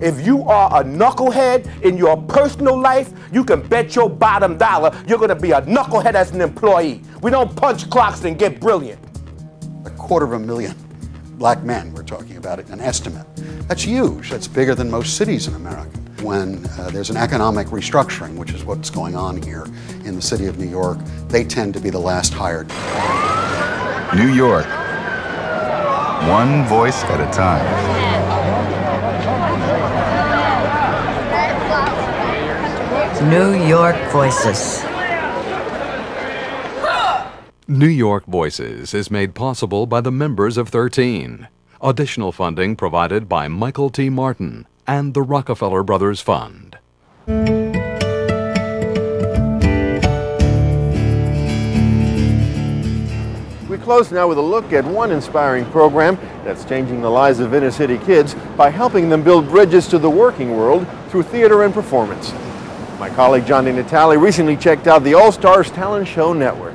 If you are a knucklehead in your personal life, you can bet your bottom dollar you're going to be a knucklehead as an employee. We don't punch clocks and get brilliant. 250,000 black men, we're talking about it, an estimate. That's huge. That's bigger than most cities in America. When there's an economic restructuring, which is what's going on here in the city of New York, they tend to be the last hired. New York, one voice at a time. New York Voices. New York Voices is made possible by the members of 13. Additional funding provided by Michael T. Martin and the Rockefeller Brothers Fund. We close now with a look at one inspiring program that's changing the lives of inner city kids by helping them build bridges to the working world through theater and performance. My colleague Johnny Natale recently checked out the All-Stars Talent Show Network.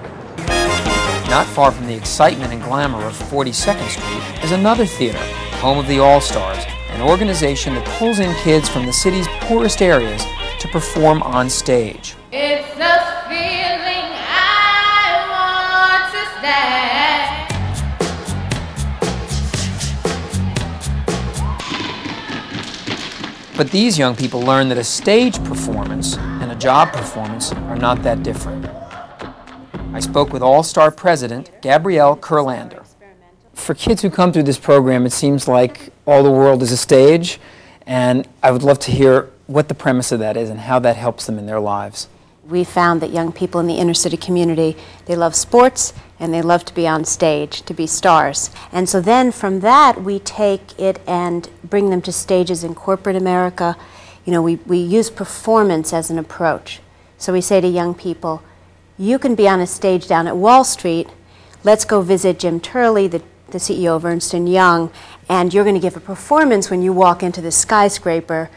Not far from the excitement and glamour of 42nd Street is another theater, home of the All-Stars, an organization that pulls in kids from the city's poorest areas to perform on stage. It's a feeling I want to stay. But these young people learn that a stage performance and a job performance are not that different. I spoke with All-Star President Gabrielle Kurlander. For kids who come through this program, it seems like all the world is a stage, and I would love to hear what the premise of that is and how that helps them in their lives. We found that young people in the inner city community, they love sports and they love to be on stage, to be stars. And so then from that we take it and bring them to stages in corporate America. You know, we use performance as an approach. So we say to young people, you can be on a stage down at Wall Street, let's go visit Jim Turley, the CEO of Ernst & Young, and you're going to give a performance when you walk into the skyscraper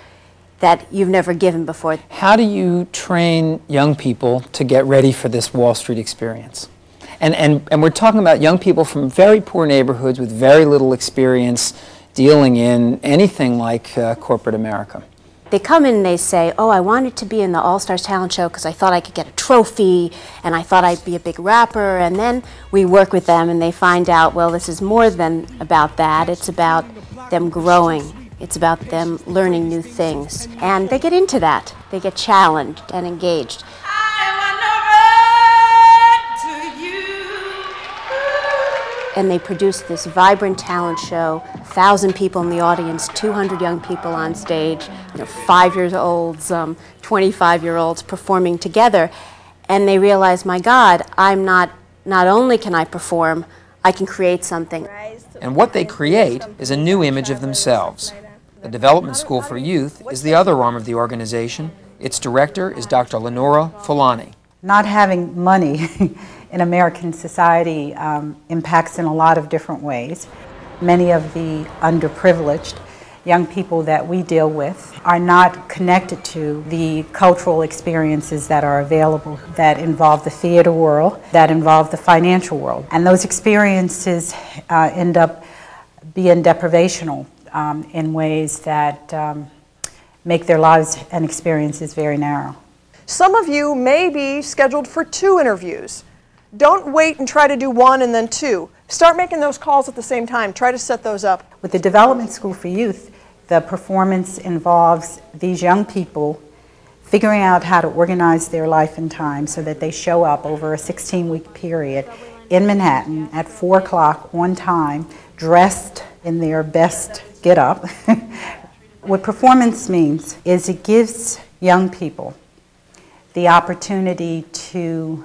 that you've never given before. How do you train young people to get ready for this Wall Street experience? And we're talking about young people from very poor neighborhoods with very little experience dealing in anything like corporate America. They come in and they say, oh, I wanted to be in the All-Stars Talent Show because I thought I could get a trophy and I thought I'd be a big rapper. And then we work with them and they find out, well, this is more than about that. It's about them growing. It's about them learning new things. And they get into that. They get challenged and engaged. And they produce this vibrant talent show, 1,000 people in the audience, 200 young people on stage, 5-year-olds, 25-year-olds performing together. And they realize, my God, not only can I perform, I can create something. And what they create is a new image of themselves. The Development School for Youth is the other arm of the organization. Its director is Dr. Lenora Fulani. Not having money in American society impacts in a lot of different ways. Many of the underprivileged young people that we deal with are not connected to the cultural experiences that are available that involve the theater world, that involve the financial world. And those experiences end up being deprivational in ways that make their lives and experiences very narrow. Some of you may be scheduled for 2 interviews. Don't wait and try to do 1 and then 2. Start making those calls at the same time. Try to set those up. With the Development School for Youth, the performance involves these young people figuring out how to organize their life and time so that they show up over a 16-week period in Manhattan at 4 o'clock on time, dressed in their best get-up. What performance means is it gives young people the opportunity to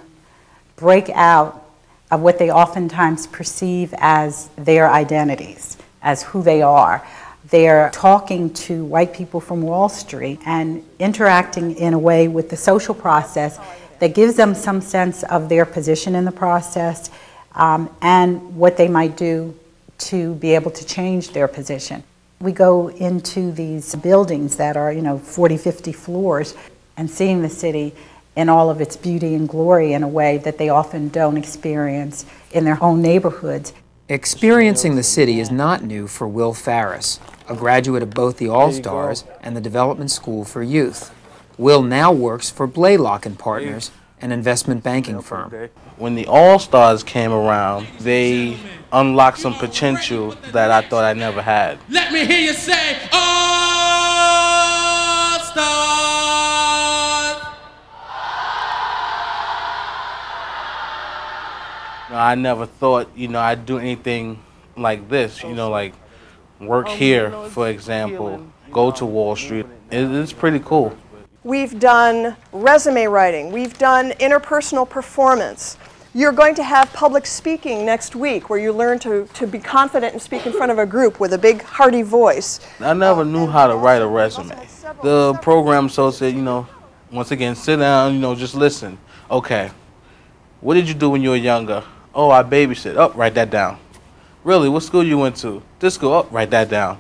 break out of what they oftentimes perceive as their identities, as who they are. They're talking to white people from Wall Street and interacting in a way with the social process that gives them some sense of their position in the process and what they might do to be able to change their position. We go into these buildings that are, 40, 50 floors and seeing the city in all of its beauty and glory in a way that they often don't experience in their own neighborhoods. Experiencing the city is not new for Will Farris, a graduate of both the All-Stars and the Development School for Youth. Will now works for Blaylock & Partners, an investment banking firm. When the All-Stars came around, they unlocked some potential that I thought I never had. Let me hear you say, All-Stars! I never thought, I'd do anything like this, like work here, for example, go to Wall Street. It's pretty cool. We've done resume writing. We've done interpersonal performance. You're going to have public speaking next week where you learn to be confident and speak in front of a group with a big, hearty voice. I never knew how to write a resume. The program associate, once again, sit down, just listen. Okay, what did you do when you were younger? Oh, I babysit. Oh, write that down. Really, what school you went to? This school. Oh, write that down.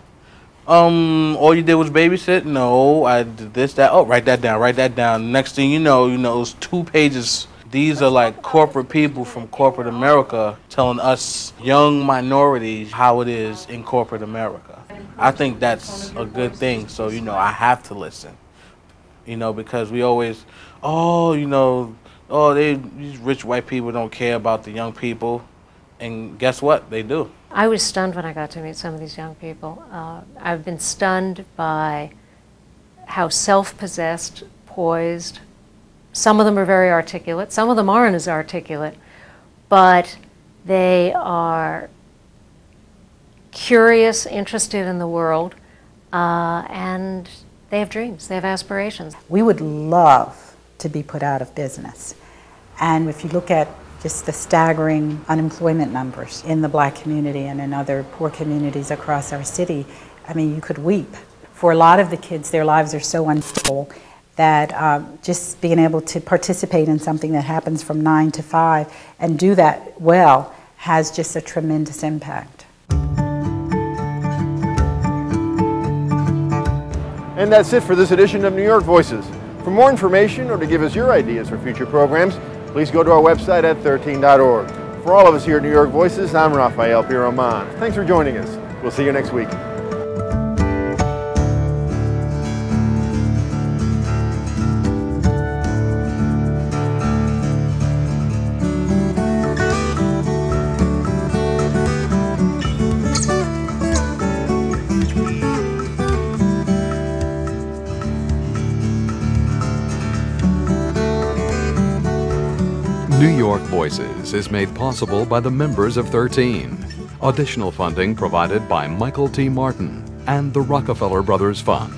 All you did was babysit? No, I did this, that. Oh, write that down, write that down. Next thing you know, it's 2 pages. These are like corporate people from corporate America telling us young minorities how it is in corporate America. I think that's a good thing, so, I have to listen. Because we always, these rich white people don't care about the young people. And guess what? They do. I was stunned when I got to meet some of these young people. I've been stunned by how self-possessed, poised. Some of them are very articulate. Some of them aren't as articulate. But they are curious, interested in the world, and they have dreams. They have aspirations. We would love to be put out of business. And if you look at just the staggering unemployment numbers in the black community and in other poor communities across our city, I mean, you could weep. For a lot of the kids, their lives are so unstable that just being able to participate in something that happens from 9 to 5 and do that well has just a tremendous impact. And that's it for this edition of New York Voices. For more information or to give us your ideas for future programs, please go to our website at 13.org. For all of us here at New York Voices, I'm Rafael Piroman. Thanks for joining us. We'll see you next week. New York Voices is made possible by the members of 13. Additional funding provided by Michael T. Martin and the Rockefeller Brothers Fund.